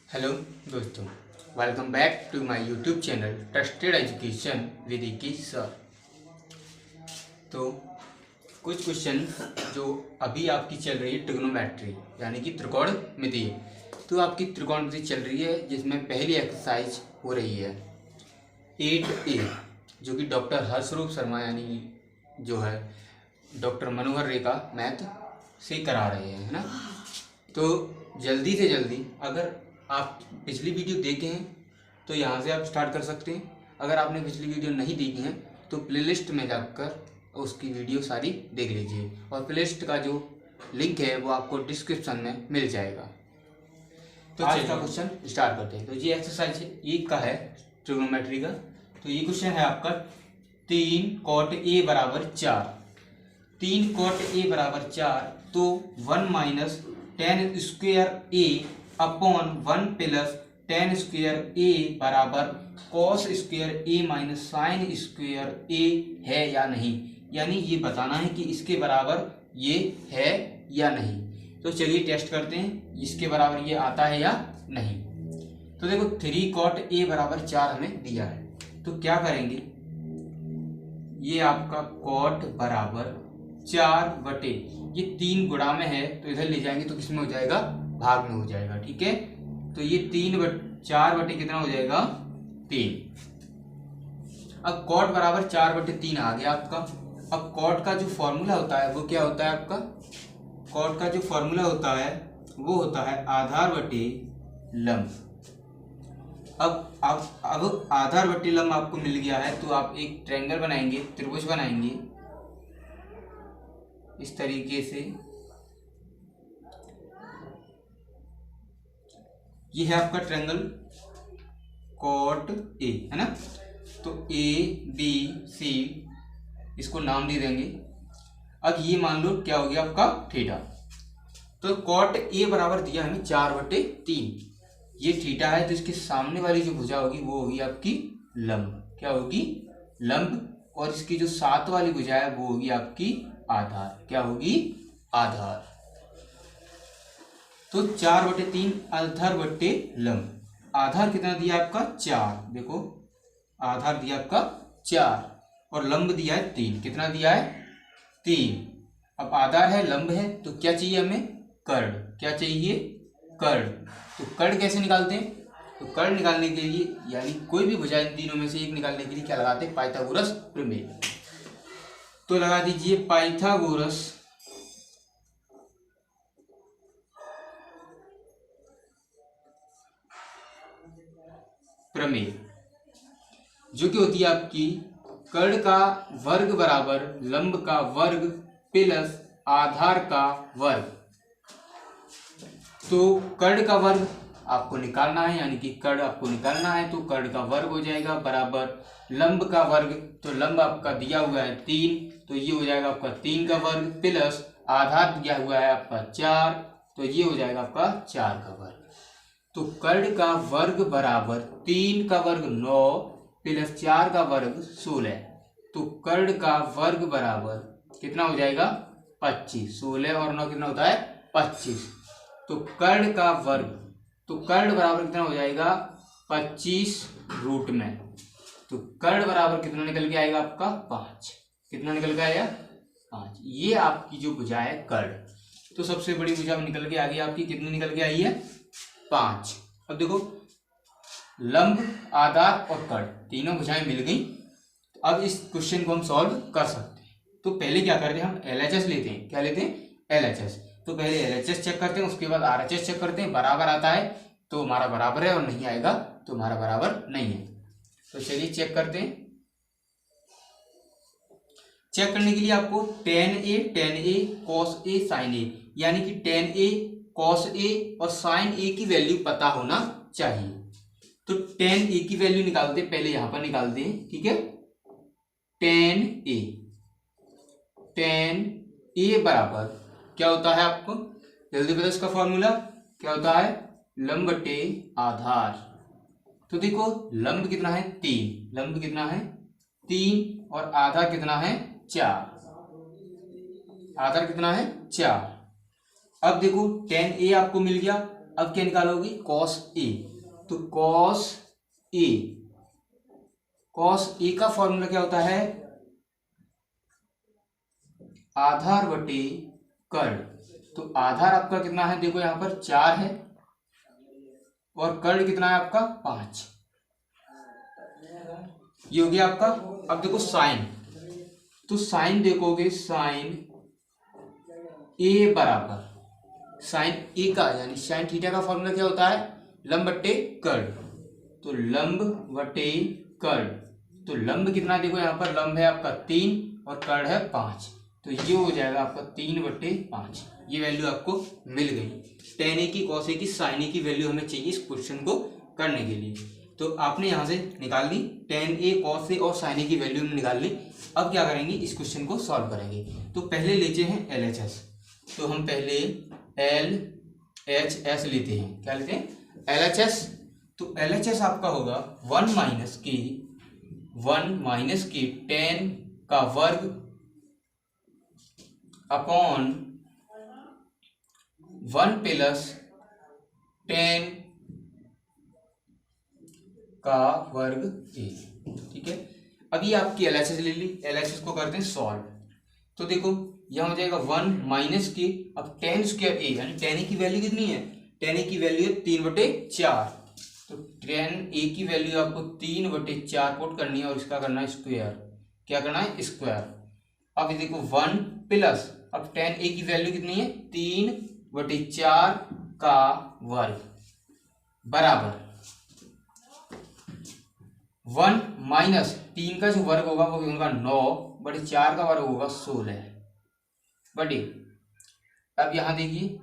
Hello दोस्तों, welcome back to my YouTube channel trusted education with Ikki sir. तो कुछ question जो अभी आपकी चल रही है ट्रिग्नोमेट्री यानी कि त्रिकोणमिति। तो आपकी त्रिकोणमिति चल रही है जिसमें पहली एक्सरसाइज हो रही है 8A, जो कि डॉक्टर हर्षरूप शर्मा यानी जो है डॉक्टर मनोहर रेखा मैथ से करा रहे हैं, है ना। तो जल्दी से जल्दी अगर आप पिछली वीडियो देखे हैं तो यहाँ से आप स्टार्ट कर सकते हैं। अगर आपने पिछली वीडियो नहीं देखी है तो प्लेलिस्ट में जाकर उसकी वीडियो सारी देख लीजिए, और प्लेलिस्ट का जो लिंक है वो आपको डिस्क्रिप्शन में मिल जाएगा। तो आज का क्वेश्चन स्टार्ट करते हैं। तो ये एक्सरसाइज एक का है ट्रिग्नोमेट्री का। तो ये क्वेश्चन है आपका 3 cot A बराबर 4। 3 cot A बराबर 4, तो 1 माइनस टेन स्क्वेयर ए अपॉन 1 प्लस टेन स्क्वेयर ए बराबर कॉस स्क्वेयर ए माइनस साइन स्क्वेयर ए है या नहीं। यानी ये बताना है कि इसके बराबर ये है या नहीं। तो चलिए टेस्ट करते हैं इसके बराबर ये आता है या नहीं। तो देखो 3 cot A बराबर 4 हमें दिया है, तो क्या करेंगे, ये आपका cot बराबर 4 बटे ये 3 गुणा में है तो इधर ले जाएंगे तो किसमें हो जाएगा, भाग में हो जाएगा। ठीक है, तो ये 4 बटे कितना हो जाएगा, 3। अब cot बराबर 4 बटे 3 आ गया आपका। अब cot का जो फॉर्मूला होता है वो क्या होता है आपका, cot का जो फॉर्मूला होता है वो होता है आधार बटे लंब। अब आधार बटे लंब आपको मिल गया है तो आप एक ट्रायंगल बनाएंगे, त्रिभुज बनाएंगे इस तरीके से। ये है आपका ट्रायंगल cot A, है ना। तो A B C इसको नाम दे देंगे। अब ये मान लो क्या हो गया आपका थीटा। तो cot A बराबर दिया हमें 4 बटे 3, ये थीटा है। तो इसके सामने वाली जो भुजा होगी वो होगी आपकी लंब। क्या होगी, लंब। और इसकी जो साथ वाली भुजा है वो होगी आपकी आधार। क्या होगी, आधार। तो 4 बटे 3 आधार बटे लंब। आधार कितना दिया आपका 4, देखो आधार दिया आपका 4 और लंब दिया है 3। कितना दिया है, 3। अब आधार है, लंब है, तो क्या चाहिए हमें, कर्ण। क्या चाहिए, कर्ण। तो कर्ण कैसे निकालते हैं, तो कर्ण निकालने के लिए यानी कोई भी भुजा इन तीनों में से एक निकालने के लिए क्या लगाते हैं, पाइथागोरस प्रमेय। तो लगा दीजिए पाइथागोरस प्रमेय, जो कि होती है आपकी कर्ण का वर्ग बराबर लंब का वर्ग प्लस आधार का वर्ग। तो कर्ण का वर्ग आपको निकालना है, यानी कि कर्ण आपको निकालना है, तो कर्ण का वर्ग हो जाएगा बराबर लंब का वर्ग। तो लंब आपका दिया हुआ है 3, तो ये हो जाएगा आपका 3 का वर्ग प्लस आधार दिया हुआ है आपका 4, तो ये हो जाएगा आपका 4 का वर्ग। तो कर्ण का वर्ग बराबर 3 का वर्ग 9 प्लस 4 का वर्ग 16। तो कर्ण का वर्ग बराबर कितना हो जाएगा, 25। 16 और 9 कितना होता है, 25। तो कर्ण का वर्ग, तो कर्ण बराबर कितना हो जाएगा, 25 रूट में। तो कर्ण बराबर कितना निकल के आएगा आपका 5। कितना निकल के आएगा, 5। ये आपकी जो भुजा है कर्ण। तो सबसे बड़ी भुजा निकल के आ गई आपकी, कितनी निकल के आई है, 5। अब देखो लंब, आधार और कर्ण तीनों भुजाएं मिल गई। अब इस क्वेश्चन को हम सॉल्व कर सकते हैं। तो पहले क्या करते हैं, हम LHS लेते हैं। क्या लेते हैं, LHS। तो पहले LHS चेक करते हैं, उसके बाद RHS चेक करते हैं। बराबर आता है तो हमारा बराबर है, और नहीं आएगा तो हमारा बराबर नहीं है। तो चलिए चेक करते हैं। चेक करने के लिए आपको tan A cos A sin A, यानी कि tan A cos A और sin A की वैल्यू पता होना चाहिए। तो tan A की वैल्यू निकालते हैं, पहले यहां पर निकालते हैं। ठीक है, tan A बराबर क्या होता है, आपको जल्दी बताओ इसका फॉर्मूला क्या होता है, लंब बटे आधार। तो देखो लंब कितना है 3, लंब कितना है 3 और आधार कितना है 4, आधार कितना है 4। अब देखो tan A आपको मिल गया, अब क्या निकालोगे, कॉस ए। तो कॉस ए का फॉर्मूला क्या होता है, आधार बटे कर्ण। तो आधार आपका कितना है, देखो यहाँ पर 4 है और कर्ण कितना है आपका 5। ये हो गया आपका। अब देखो साइन, तो साइन देखोगे, साइन ए बराबर साइन ए का यानी साइन थीटा का फॉर्मूला क्या होता है, लंब बटे कर्ण। तो लंब बटे कर्ण, तो लंब कितना, देखो यहाँ पर लंब है आपका 3 और कर्ण है 5, तो ये हो जाएगा आपका 3/5। ये वैल्यू आपको मिल गई। tan a की, cos a की, sin a की वैल्यू हमें चाहिए इस क्वेश्चन को करने के लिए। तो आपने यहाँ से निकाल ली tan a, cos a और sin a की वैल्यू हमने निकाल ली। अब क्या करेंगे, इस क्वेश्चन को सॉल्व करेंगे। तो पहले लेते हैं LHS। तो हम पहले LHS लेते हैं। क्या लेते हैं, LHS। तो LHS आपका होगा 1 माइनस के tan का वर्ग अपॉन 1 प्लस tan का वर्ग ए। ठीक है, अभी आपकी LHS ले ली, LHS को करते हैं सॉल्व। तो देखो यहां हो जाएगा 1 माइनस के, अब tan स्क्वायर ए यानी tan ए की वैल्यू कितनी है, tan ए की वैल्यू है 3/4। तो tan ए की वैल्यू आपको 3/4 पुट करनी है और इसका करना है स्क्वायर। क्या करना है, स्क्वायर। अब ये देखो 1 प्लस, अब tan a की वैल्यू कितनी है, 3/4 का वर्ग बराबर 1 माइनस 3 का जो वर्ग होगा वो होगा 9/4 का वर्ग होगा 16 बटे। अब यहां देखिए,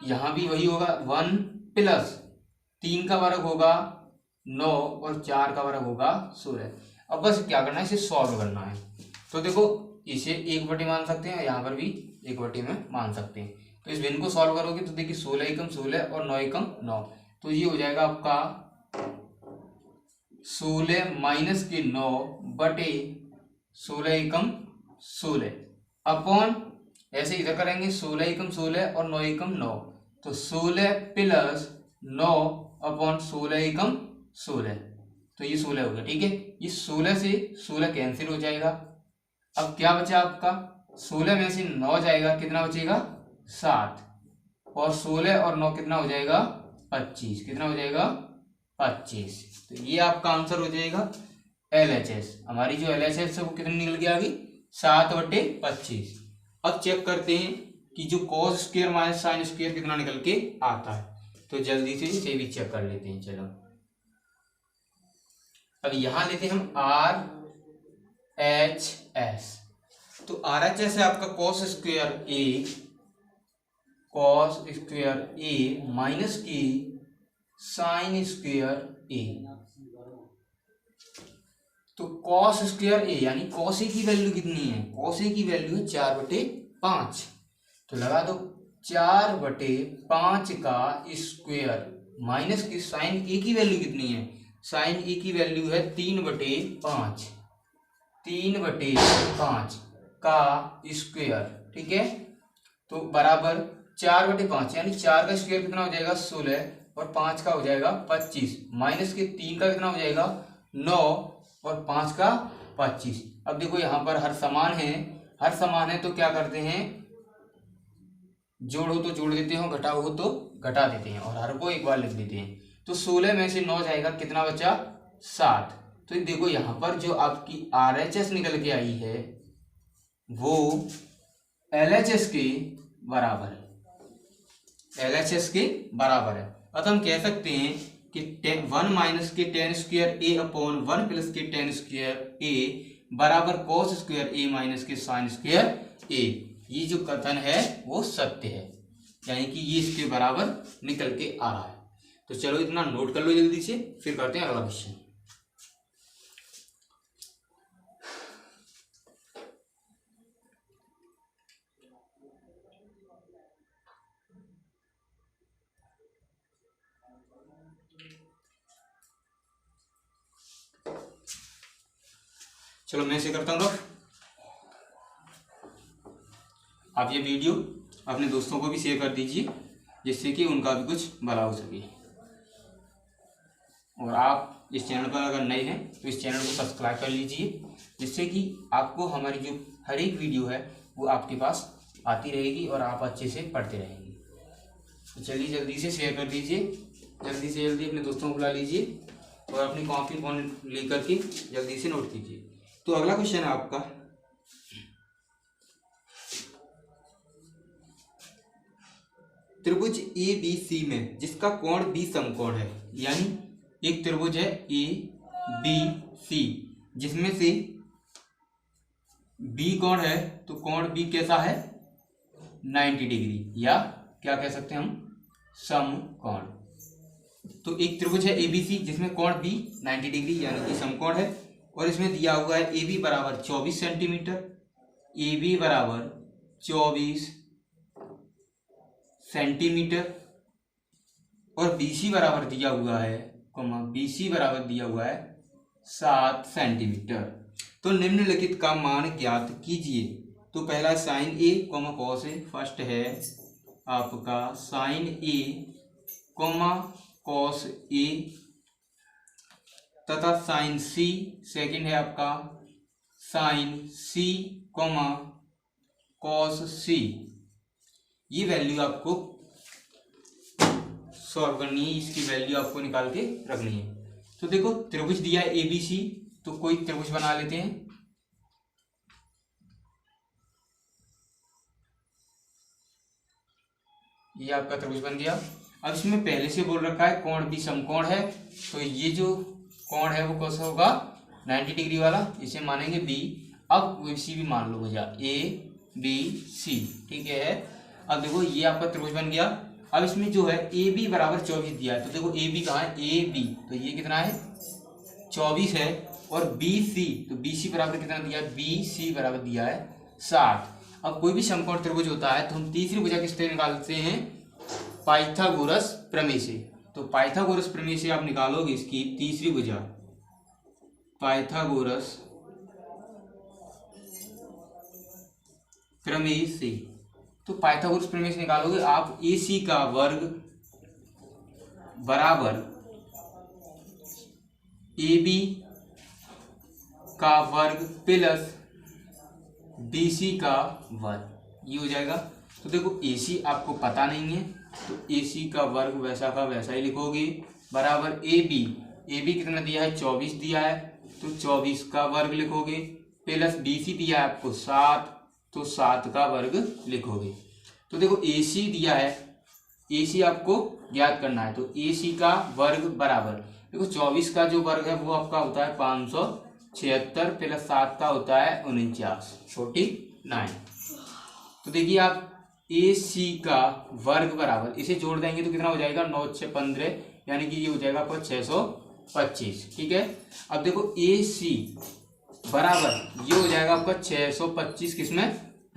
यहां भी वही होगा, 1 प्लस 3 का वर्ग होगा 9 और 4 का वर्ग होगा 16। अब बस क्या करना है, इसे सॉल्व करना है। तो देखो इसे 1/, मान सकते हैं, यहाँ पर भी 1/, में मान सकते हैं। तो इस भिन्न को सॉल्व करोगे तो देखिए 16 एकम 16 और 9 एकम 9, तो ये हो जाएगा आपका 16 माइनस के 9 बटे 16 एकम 16 अपॉन, ऐसे इधर करेंगे 16 एकम 16 और 9 एकम 9, तो 16 प्लस 9 अपॉन 16 एकम 16, तो ये 16 हो गया। ठीक है, ये 16 से 16 कैंसिल हो जाएगा। अब क्या बचा आपका, 16 में से 9 जाएगा, कितना बचेगा 7, और 16 और 9 कितना हो जाएगा 25, कितना हो जाएगा 25। तो ये आपका आंसर हो जाएगा LHS। हमारी जो LHS है वो कितनी निकल के आ गई, 7/25। अब चेक करते हैं कि जो cos square minus sine square कितना निकल के आता है, तो जल्दी से इसे भी चेक कर लेते हैं। चलो अब यहां लेते हैं हम RHS। तो RHS है आपका cos स्क्वायर ए माइनस की साइन स्क्वायर ए। तो cos स्क्वायर ए यानी cos ए की वैल्यू कितनी है, cos ए की वैल्यू है 4/5। तो लगा दो 4/5 का स्क्वायर माइनस की साइन ए की वैल्यू कितनी है, साइन ए की वैल्यू है 3/5, 3/5 का स्क्वायर। ठीक है, तो बराबर 4/5 यानी 4 का स्क्वायर कितना हो जाएगा 16 और 5 का हो जाएगा 25, माइनस के 3 का कितना हो जाएगा 9 और 5 का 25। अब देखो यहाँ पर हर समान है, तो क्या करते हैं, जोड़ हो तो जोड़ देते हैं, घटा हो तो घटा देते हैं और हर को एक बार लिख देते हैं। तो 16 में से 9 जाएगा, कितना बचा 7। तो देखो यहाँ पर जो आपकी RHS निकल के आई है वो LHS के बराबर है, LHS के बराबर है। अतः हम कह सकते हैं कि 1 माइनस के tan स्क्वायर ए अपॉन 1 प्लस के tan स्क्वायर ए बराबर cos स्क्वायर ए माइनस के साइन स्क्वायर ए। ये जो कथन है वो सत्य है, यानी कि ये इसके बराबर निकल के आ रहा है। तो चलो इतना नोट कर लो जल्दी से, फिर करते हैं अगला क्वेश्चन। चलो मैं इसे करता हूँ। आप ये वीडियो अपने दोस्तों को भी शेयर कर दीजिए, जिससे कि उनका भी कुछ भला हो सके। और आप इस चैनल पर अगर नए हैं तो इस चैनल को सब्सक्राइब कर लीजिए, जिससे कि आपको हमारी जो हर एक वीडियो है वो आपके पास आती रहेगी और आप अच्छे से पढ़ते रहेंगे। तो चलिए जल्दी से शेयर कर दीजिए, जल्दी से जल्दी अपने दोस्तों को बुला लीजिए और अपनी कॉपी पेन लेकर के जल्दी से नोट कीजिए। तो अगला क्वेश्चन है आपका, त्रिभुज ए बी सी में जिसका कोण बी समकोण है, यानी एक त्रिभुज है ए बी सी जिसमें से बी कोण है, तो कोण बी कैसा है 90 डिग्री, या क्या कह सकते हैं हम समकोण। तो एक त्रिभुज है एबीसी जिसमें कोण बी 90 डिग्री यानी कि समकोण है, और इसमें दिया हुआ है ए बी बराबर 24 सेंटीमीटर, ए बी बराबर 24 सेंटीमीटर और BC बराबर दिया हुआ है, BC बराबर दिया हुआ है 7 सेंटीमीटर। तो निम्नलिखित का मान ज्ञात कीजिए। तो पहला sign A cos A, first है आपका साइन ए कॉस ए, तथा साइन सी, सेकंड है आपका साइन सी कॉस सी। ये वैल्यू आपको सॉल्व करनी है, इसकी वैल्यू आपको निकाल के रखनी है। तो देखो त्रिभुज दिया है एबीसी, तो कोई त्रिभुज बना लेते हैं। ये आपका त्रिभुज बन गया। अब इसमें पहले से बोल रखा है कोण बी समकोण है, तो ये जो कोण है वो कैसा होगा 90 डिग्री वाला, इसे मानेंगे बी। अब सी भी मान लो भैया ए बी सी, ठीक है। अब देखो ये आपका त्रिभुज बन गया। अब इसमें जो है ए बी बराबर 24 दिया है, तो देखो ए बी कहाँ है ए बी, तो ये कितना है 24 है, और बी सी, तो बी सी बराबर कितना दिया है बी सी बराबर दिया है 60। अब कोई भी समकोण त्रिभुज होता है तो हम तीसरी भुजा किस तरह निकालते हैं, पाइथागोरस प्रमेय से। तो पाइथागोरस प्रमेय से आप निकालोगे इसकी तीसरी भुजा, पाइथागोरस प्रमेय से। तो पाइथागोरस प्रमेय से निकालोगे आप ए सी का वर्ग बराबर ए बी का वर्ग प्लस बी सी का वर्ग, ये हो जाएगा। तो देखो ए सी आपको पता नहीं है, तो ए सी का वर्ग वैसा का वैसा ही लिखोगे, बराबर ए बी कितना दिया है 24 दिया है, तो 24 का वर्ग लिखोगे, प्लस बी सी दिया है आपको 7, तो 7 का वर्ग लिखोगे। तो देखो ए सी दिया है, ए सी आपको ज्ञात करना है, तो ए सी का वर्ग बराबर देखो 24 का जो वर्ग है वो आपका होता है 576 प्लस 7 का होता है 49। तो देखिए आप ए सी का वर्ग बराबर, इसे जोड़ देंगे तो कितना हो जाएगा 9 6 15, यानी कि ये हो जाएगा आपका 625, ठीक है। अब देखो ए सी बराबर ये हो जाएगा आपका 625 किसमें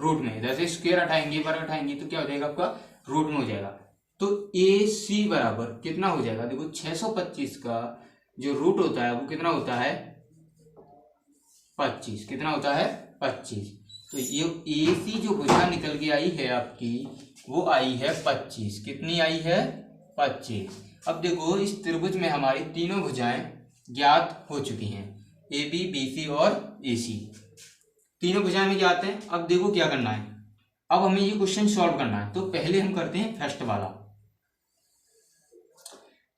रूट में, जैसे स्क्वायर हटाएंगे वर्ग हटाएंगे तो क्या हो जाएगा आपका रूट में हो जाएगा। तो ए सी बराबर कितना हो जाएगा, देखो 625 का जो रूट होता है वो कितना होता है 25, कितना होता है 25। तो ये ए सी जो भुजा निकल के आई है आपकी वो आई है 25, कितनी आई है 25। अब देखो इस त्रिभुज में हमारी तीनों भुजाएं ज्ञात हो चुकी हैं, ए बी बी सी और ए सी, तीनों भुजाएं में ज्ञात हैं। अब देखो क्या करना है, अब हमें ये क्वेश्चन सॉल्व करना है। तो पहले हम करते हैं फर्स्ट वाला,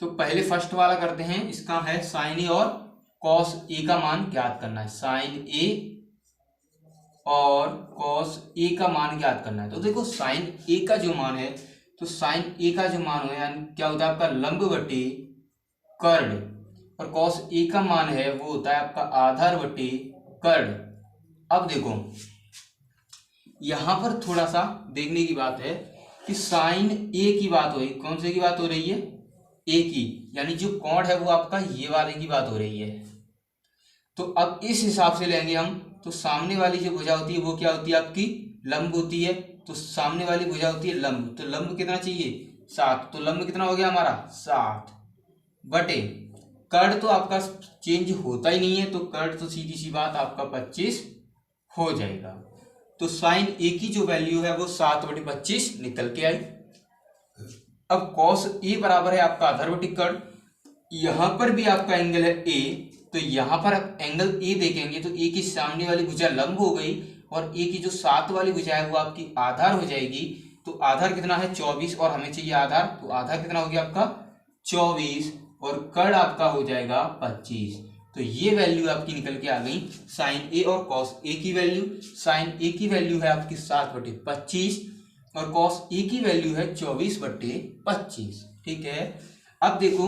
तो पहले फर्स्ट वाला करते हैं, इसका है साइन ए और कॉस ए का मान ज्ञात करना है, साइन ए और कॉस ए का मान ज्ञात करना है। तो देखो साइन ए का जो मान है, तो साइन ए का जो मान है यानी क्या होता है आपका लंब बटे कर्ण, और कॉस ए का मान है वो होता है आपका आधार बटे कर्ण। अब देखो यहां पर थोड़ा सा देखने की बात है कि साइन ए की बात हो रही, कौन से की बात हो रही है ए की, यानी जो कोण है वो आपका ये वाले की बात हो रही है। तो अब इस हिसाब से लेंगे हम, तो सामने वाली जो भुजा होती है वो क्या होती है आपकी लंब होती है, तो सामने वाली भुजा होती है लंब, तो लंब कितना चाहिए 7, तो लंब कितना हो गया हमारा 7 बटे कर्ण, तो आपका चेंज होता ही नहीं है, तो कर्ण तो सीधी सी बात आपका 25 हो जाएगा। तो साइन ए की जो वैल्यू है वो 7 बटे 25 निकल के आई। अब कॉस ए बराबर है आपका आधार बटे कर्ण, यहां पर भी आपका एंगल है ए, तो यहां पर आप एंगल ए देखेंगे तो ए की सामने वाली भुजा लंब हो गई और ए की जो साथ वाली भुजा है वो आपकी आधार हो जाएगी। तो आधार कितना है 24 और हमें चाहिए आधार, तो आधार कितना हो गया आपका 24 और कर्ण आपका हो जाएगा 25। तो ये वैल्यू आपकी निकल के आ गई साइन ए और कॉस ए की वैल्यू। साइन ए की वैल्यू है आपकी 7/25 और कॉस ए की वैल्यू है 24/25। ठीक है, अब देखो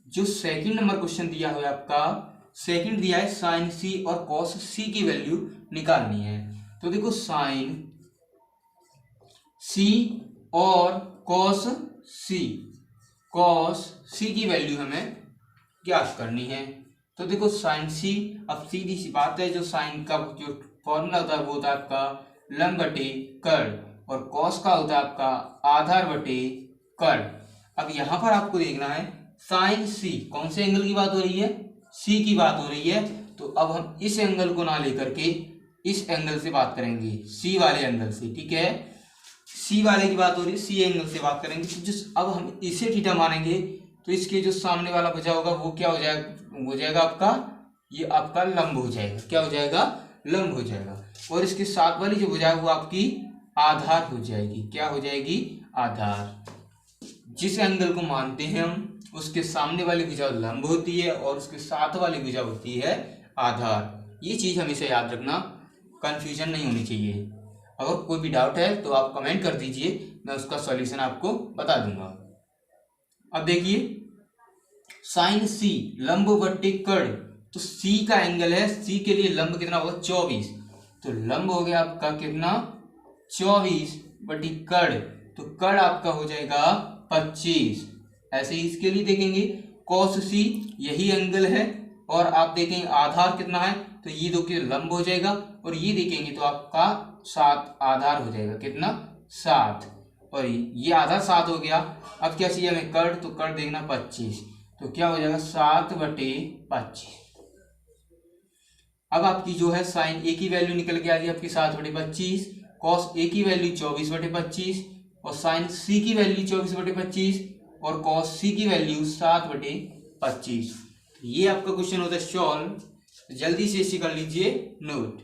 जो सेकंड नंबर क्वेश्चन दिया हुआ है आपका, सेकंड दिया है साइन सी और कॉस सी की वैल्यू निकालनी है। तो देखो साइन सी और कॉस सी की वैल्यू हमें ज्ञात करनी है। तो देखो साइन सी, अब सीधी सी बात है, जो साइन का जो फॉर्मूला होता है वो होता है आपका लंब बटे कर्ण और कॉस का होता है आपका आधार बटे कर्ण। अब यहां पर आपको देखना है साइन सी, कौन से एंगल की बात हो रही है, सी की बात हो रही है। तो अब हम इस एंगल को ना लेकर के इस एंगल से बात करेंगे, सी वाले एंगल से। ठीक है, सी वाले की बात हो रही है, सी एंगल से बात करेंगे। तो जिस अब हम इसे थीटा मानेंगे तो इसके जो सामने वाला भुजा होगा वो क्या हो जाएगा आपका, ये आपका लंब हो जाएगा। क्या हो जाएगा, लंब हो जाएगा। और इसके साथ वाली जो भुजा है वो आपकी आधार हो जाएगी। क्या हो जाएगी, आधार। जिस एंगल को मानते हैं हम उसके सामने वाली भुजा लंब होती है और उसके साथ वाली भुजा होती है आधार। ये चीज हमेशा याद रखना, कंफ्यूजन नहीं होनी चाहिए। अगर कोई भी डाउट है तो आप कमेंट कर दीजिए, मैं उसका सॉल्यूशन आपको बता दूंगा। अब देखिए साइन सी लंब बटे कर्ण, तो सी का एंगल है, सी के लिए लंब कितना होगा 24, तो लंब हो गया आपका कितना 24 बटे कर्ण, तो कर्ण आपका हो जाएगा 25। ऐसे ही इसके लिए देखेंगे कॉस सी, यही एंगल है और आप देखेंगे आधार कितना है, तो ये दो के लंब हो जाएगा और ये देखेंगे तो आपका 7 आधार हो जाएगा। कितना 7, और ये आधार 7 हो गया। अब क्या चाहिए हमें कर्ण, तो कर्ण देखना 25, तो क्या हो जाएगा 7/25। अब आपकी जो है साइन ए की वैल्यू निकल के आ गई आपकी 7/25, कॉस ए की वैल्यू 24/25 और साइन सी की वैल्यू 24/25 और कॉस सी की वैल्यू 7/25। ये आपका क्वेश्चन होता है सॉल्व। जल्दी से इसे कर लीजिए नोट।